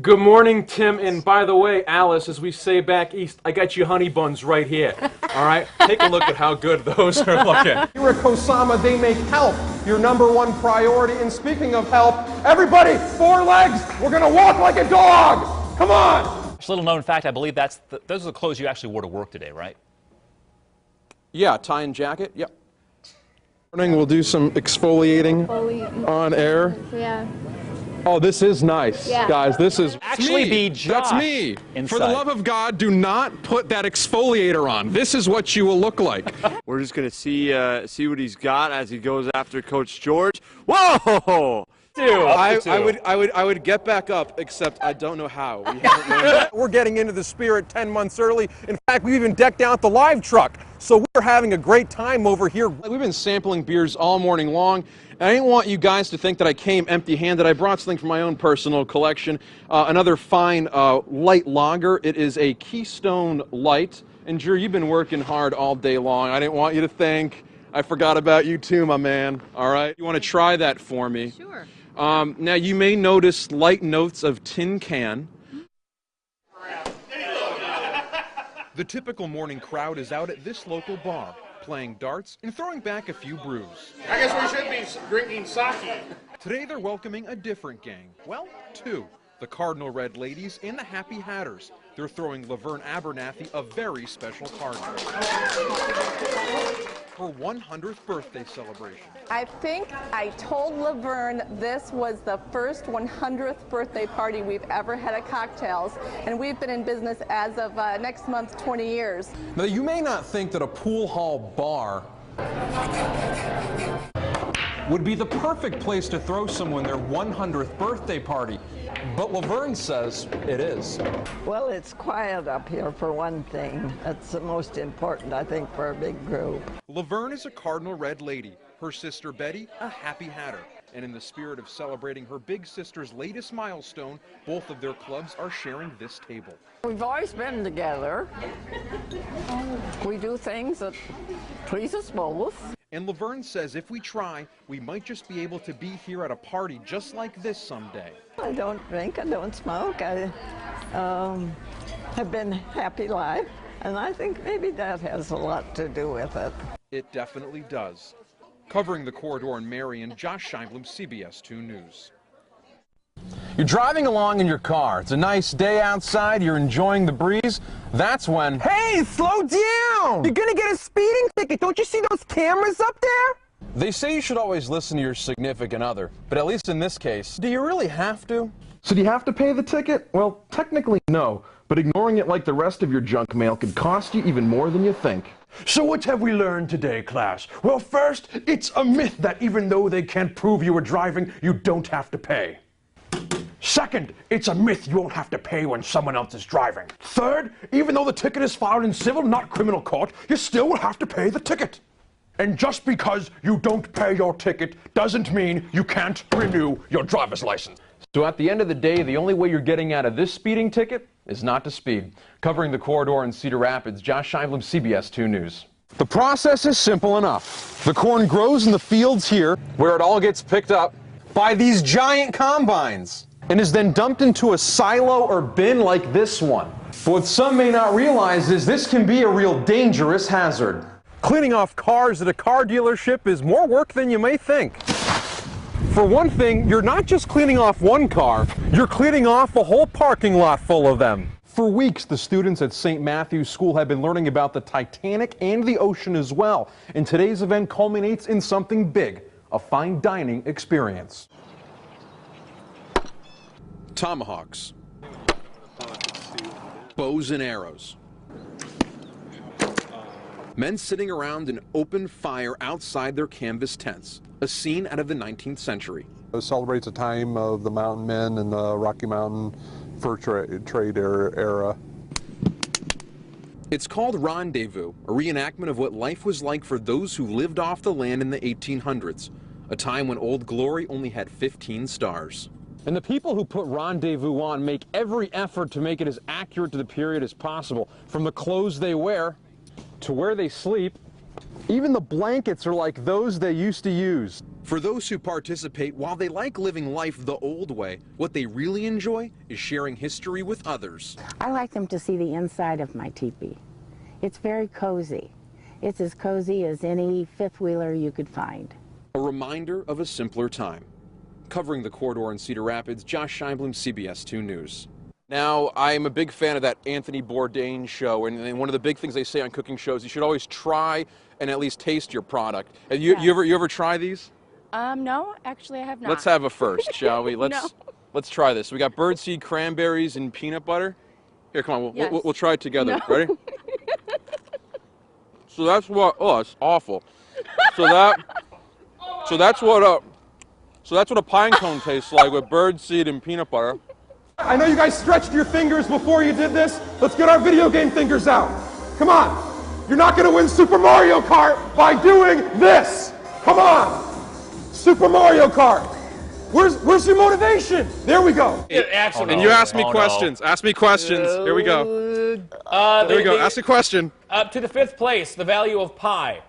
Good morning, Tim. And by the way, Alice, as we say back east, I got you honey buns right here. All right? Take a look at how good those are looking. Here at Kosama, they make health your #1 priority. And speaking of health, everybody, 4 legs. We're going to walk like a dog. Come on. Just a little known fact, I believe those are the clothes you actually wore to work today, right? Yeah, tie and jacket. Yep. Morning, we'll do some exfoliating on air. Yeah. Oh, this is nice, guys. This is actually be Josh. That's me. Inside. For the love of God, do not put that exfoliator on. This is what you will look like. We're just gonna see what he's got as he goes after Coach George. Whoa! I would get back up, except I don't know how. We haven't learned. We're getting into the spirit 10 months early. In fact, we even decked out the live truck. So we're having a great time over here. We've been sampling beers all morning long. And I didn't want you guys to think that I came empty-handed. I brought something from my own personal collection. Another fine light lager. It is a Keystone Light. And Drew, you've been working hard all day long. I didn't want you to think I forgot about you too, my man. All right? You want to try that for me? Sure. Now, you may notice light notes of tin can. The typical morning crowd is out at this local bar, playing darts and throwing back a few brews. I guess we should be drinking sake. Today they're welcoming a different gang. Well, 2. The Cardinal Red Ladies and the Happy Hatters. They're throwing Laverne Abernathy a very special party. Her 100th birthday celebration. I think I told Laverne this was the first 100th birthday party we've ever had at Cocktails, and we've been in business as of next month 20 years. Now, you may not think that a pool hall bar would be the perfect place to throw someone their 100th birthday party, but Laverne says it is. Well, it's quiet up here for one thing. That's the most important, I think, for a big group. Laverne is a Cardinal Red Lady. Her sister Betty, a Happy Hatter. And in the spirit of celebrating her big sister's latest milestone, both of their clubs are sharing this table. We've always been together. We do things that please us both. And Laverne says if we try, we might just be able to be here at a party just like this someday. I don't drink, I don't smoke. I have been happy life, and I think maybe that has a lot to do with it. It definitely does. Covering the corridor in Marion, Josh Scheinblum, CBS 2 News. You're driving along in your car. It's a nice day outside. You're enjoying the breeze. That's when... Hey, slow down! You're gonna get a speeding ticket. Don't you see those cameras up there? They say you should always listen to your significant other, but at least in this case, do you really have to? So do you have to pay the ticket? Well, technically no, but ignoring it like the rest of your junk mail could cost you even more than you think. So what have we learned today, class? Well, first, it's a myth that even though they can't prove you were driving, you don't have to pay. Second, it's a myth you won't have to pay when someone else is driving. Third, even though the ticket is filed in civil, not criminal court, you still will have to pay the ticket. And just because you don't pay your ticket doesn't mean you can't renew your driver's license. So at the end of the day, the only way you're getting out of this speeding ticket is not to speed. Covering the corridor in Cedar Rapids, Josh Scheinblum, CBS 2 News. The process is simple enough. The corn grows in the fields here, where it all gets picked up by these giant combines and is then dumped into a silo or bin like this one. But what some may not realize is this can be a real dangerous hazard. Cleaning off cars at a car dealership is more work than you may think. For one thing, you're not just cleaning off one car, you're cleaning off a whole parking lot full of them. For weeks, the students at St. Matthew's School have been learning about the Titanic and the ocean as well. And today's event culminates in something big, a fine dining experience. Tomahawks, bows and arrows, men sitting around an open fire outside their canvas tents, a scene out of the 19th century. It celebrates a time of the mountain men and the Rocky Mountain fur trade era. It's called Rendezvous, a reenactment of what life was like for those who lived off the land in the 1800s, a time when Old Glory only had 15 stars. And the people who put Rendezvous on make every effort to make it as accurate to the period as possible, from the clothes they wear to where they sleep. Even the blankets are like those they used to use. For those who participate, while they like living life the old way, what they really enjoy is sharing history with others. I like them to see the inside of my teepee. It's very cozy. It's as cozy as any fifth wheeler you could find. A reminder of a simpler time. Covering the corridor in Cedar Rapids, Josh Scheinblum, CBS 2 News. Now, I'm a big fan of that Anthony Bourdain show, and one of the big things they say on cooking shows, you should always try and at least taste your product. Have you ever try these? No, actually I have not. Let's have a first, shall we? Let's try this. We got birdseed cranberries and peanut butter. Here, come on, we'll try it together. No. Ready? So that's what. Oh, it's awful. So that's what a pine cone tastes like with birdseed and peanut butter. I know you guys stretched your fingers before you did this. Let's get our video game fingers out. Come on. You're not going to win Super Mario Kart by doing this. Come on. Super Mario Kart. Where's your motivation? There we go. And you ask me questions. Ask me questions. Here we go. There we go. Ask a question. To the 5th place, the value of pi.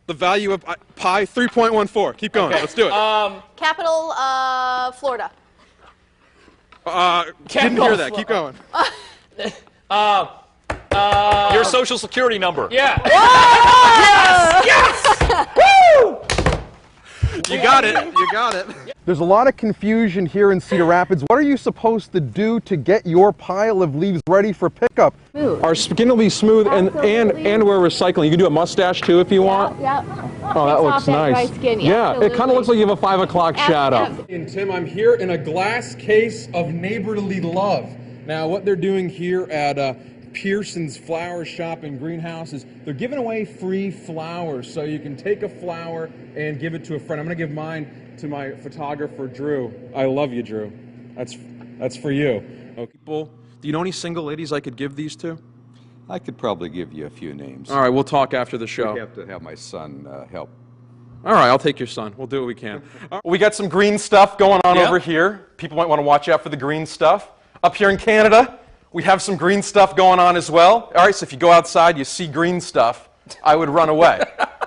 The value of pi, 3.14. Keep going. Okay. Let's do it. Capital, Florida. Didn't hear that. Keep going. Your social security number. Yeah. Yes! Woo! You got it. You got it. There's a lot of confusion here in Cedar Rapids. What are you supposed to do to get your pile of leaves ready for pickup? Smooth. Our skin will be smooth, and we're recycling. You can do a mustache too if you want. Yep. Oh, that looks nice. Skin, yeah, it kind of looks like you have a 5 o'clock shadow. And Tim, I'm here in a glass case of neighborly love. Now, what they're doing here at Pearson's Flower Shop and Greenhouse is they're giving away free flowers. So you can take a flower and give it to a friend. I'm going to give mine to my photographer, Drew. I love you, Drew. That's for you. Okay. People, do you know any single ladies I could give these to? I could probably give you a few names. All right, we'll talk after the show. We have to have my son help. All right, I'll take your son. We'll do what we can. We got some green stuff going on over here. People might want to watch out for the green stuff. Up here in Canada, we have some green stuff going on as well. All right, so if you go outside, you see green stuff, I would run away.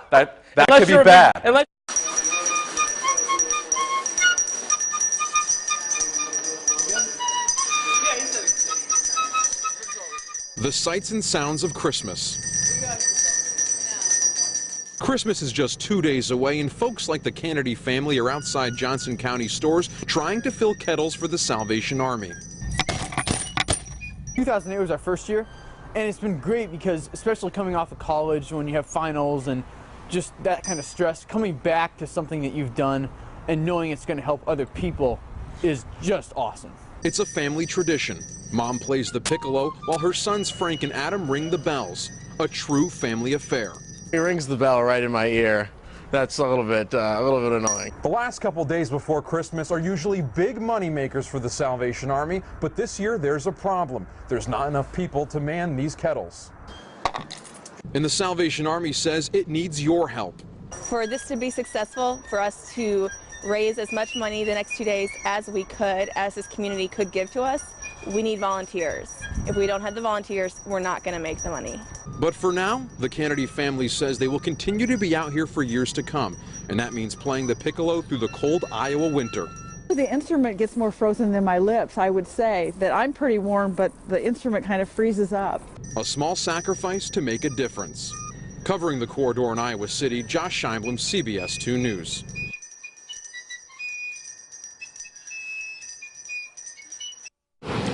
That could be bad. The sights and sounds of Christmas. Christmas is just 2 days away, and folks like the Kennedy family are outside Johnson County stores trying to fill kettles for the Salvation Army. 2008 was our first year, and it's been great because, especially coming off of college when you have finals and just that kind of stress, coming back to something that you've done and knowing it's going to help other people is just awesome. It's a family tradition. Mom plays the piccolo while her sons Frank and Adam ring the bells. A true family affair. He rings the bell right in my ear. That's a little bit annoying. The last couple days before Christmas are usually big money makers for the Salvation Army, but this year there's a problem. There's not enough people to man these kettles. And the Salvation Army says it needs your help. For this to be successful, for us to raise as much money the next 2 days as we could, as this community could give to us, we need volunteers. If we don't have the volunteers, we're not going to make the money. But for now, the Kennedy family says they will continue to be out here for years to come, and that means playing the piccolo through the cold Iowa winter. The instrument gets more frozen than my lips. I would say that I'm pretty warm, but the instrument kind of freezes up. A small sacrifice to make a difference. Covering the corridor in Iowa City, Josh Scheinblum, CBS 2 News.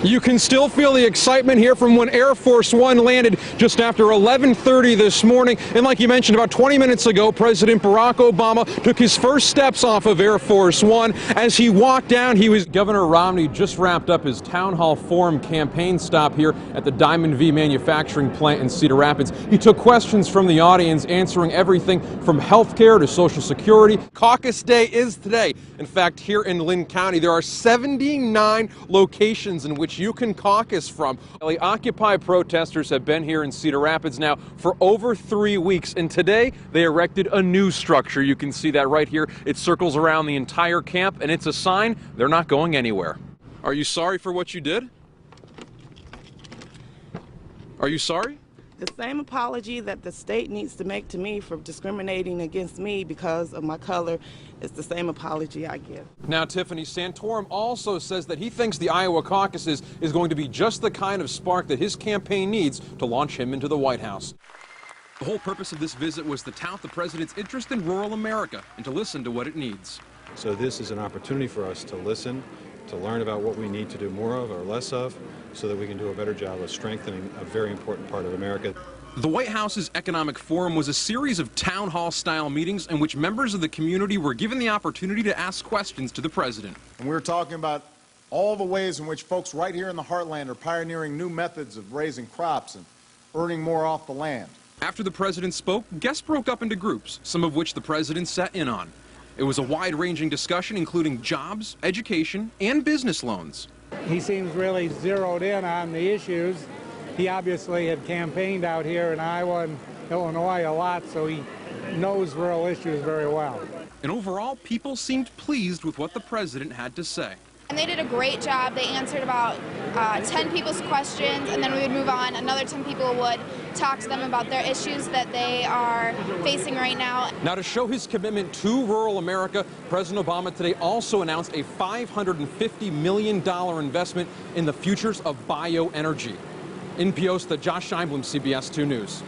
You can still feel the excitement here from when Air Force One landed just after 11:30 this morning. And like you mentioned, about 20 minutes ago, President Barack Obama took his first steps off of Air Force One. As he walked down, Governor Romney just wrapped up his Town Hall Forum campaign stop here at the Diamond V manufacturing plant in Cedar Rapids. He took questions from the audience, answering everything from health care to Social Security. Caucus Day is today. In fact, here in Lynn County, there are 79 locations in which you can caucus from. The Occupy protesters have been here in Cedar Rapids now for over 3 weeks, and today they erected a new structure. You can see that right here. It circles around the entire camp, and it's a sign they're not going anywhere. Are you sorry for what you did? Are you sorry? The same apology that the state needs to make to me for discriminating against me because of my color is the same apology I give. Now, Tiffany, Santorum also says that he thinks the Iowa caucuses is going to be just the kind of spark that his campaign needs to launch him into the White House. The whole purpose of this visit was to tout the president's interest in rural America and to listen to what it needs. So this is an opportunity for us to listen, to learn about what we need to do more of or less of, so that we can do a better job of strengthening a very important part of America. The White House's Economic Forum was a series of town hall-style meetings in which members of the community were given the opportunity to ask questions to the president. And we're talking about all the ways in which folks right here in the heartland are pioneering new methods of raising crops and earning more off the land. After the president spoke, guests broke up into groups, some of which the president sat in on. It was a wide-ranging discussion including jobs, education, and business loans. He seems really zeroed in on the issues. He obviously had campaigned out here in Iowa and Illinois a lot, so he knows rural issues very well. And overall, people seemed pleased with what the president had to say. And they did a great job. They answered about 10 people's questions, and then we would move on. Another 10 people would talk to them about their issues that they are facing right now. Now, to show his commitment to rural America, President Obama today also announced a $550 million investment in the futures of bioenergy. In Piosta, Josh Scheinblum, CBS 2 News.